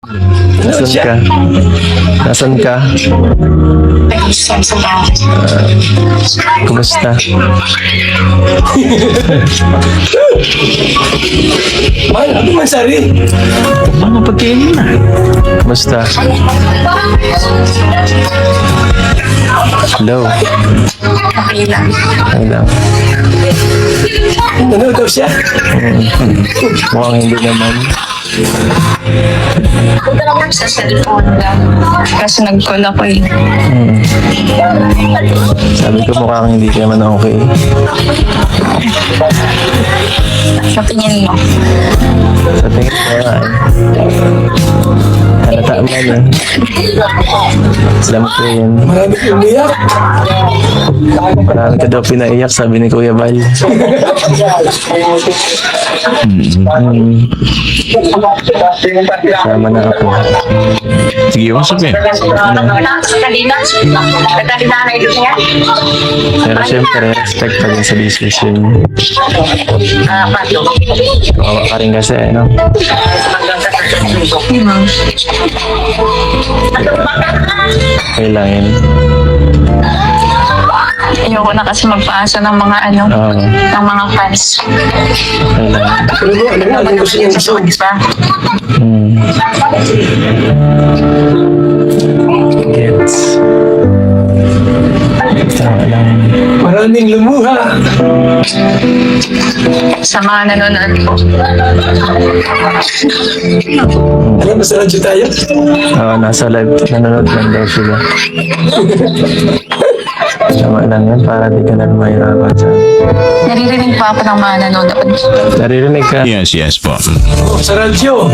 Nasaan ka? Nasaan ka? Kumusta? Mahal, ano man sari? Ano pagkain na? Kumusta? Hello? Okay lang. Ano lang? Nanood daw siya. Mukhang hindi naman. Sa cellphone lang. Kasi nag-call ako eh. Sabi ko mukhang hindi ka naman okay. Sa tingin mo. Sa tingin ko nga eh. Halata man eh. Alam ko yun. Marami kong biyak. Marami ka daw pinaiyak, sabi ni Kuya Bal. Sama na ako. Sige, usap eh. Pero syempre, respect pa din sa decision. Kawawa ka rin kasi, no? Kailangan. Ayoko na kasi magpaasa ng mga Oo. ng mga fans. Kailangan. Ano mo, ano nga ang gusto niyang isuot? Diba? Gets. Tama lang. Maraming lumuha. Sa mga nanonood ko. Ano, nasa radyo tayo? Oo, nasa live. Nanonood lang daw sila. Tama lang yan para di ka na mahirapan sa... Naririnig pa ako ng mga nanonood. Naririnig ka? Yes, yes po. Oh, sa radyo.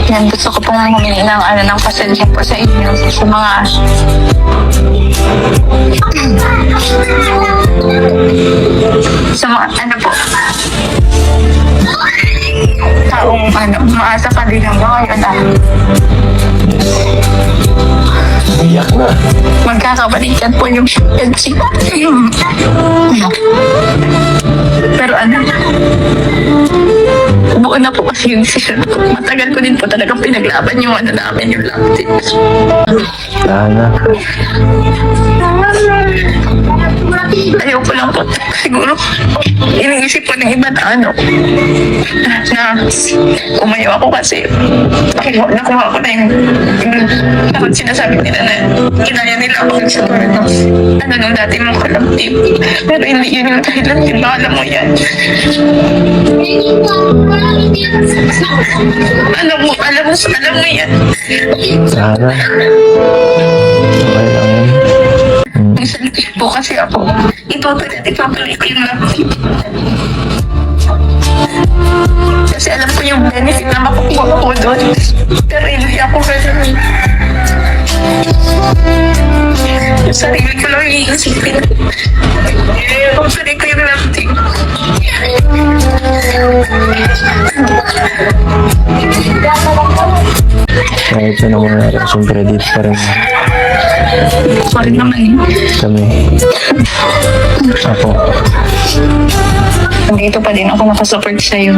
Yan, gusto ko pong humingi ng pasensya po sa inyo. Sa mga... sa mga po. Taong umaasa pa din hanggang ngayon Biyak na. magkakabalikan po yung agency. Pero buo na po kasi yung decision ko. Matagal ko din po talagang pinaglaban yung namin, yung love team. Sana. Ayaw ko lang po. Siguro, iniisip ko ng iba na na umayaw ako kasi nakuha ko na yung takot sinasabi nila na kinaya nila ako sa torno. Dati mong collective. Pero hindi yun yung dahilan. Yung alam mo yan. Alam mo yan. Sana. Okay lang yan. Minsan po kasi ako, ipapalay ko yung love team. Kasi alam ko yung benefit na makukuha ko doon. Pero hindi ako ganun. Yung sarili ko lang iisipin. Papalay ko yung love team. Kahit sa nangyayari, siyempre dito pa rin Sorry naman eh. kami. Ako. Nandito pa din ako nakasupport sa'yo.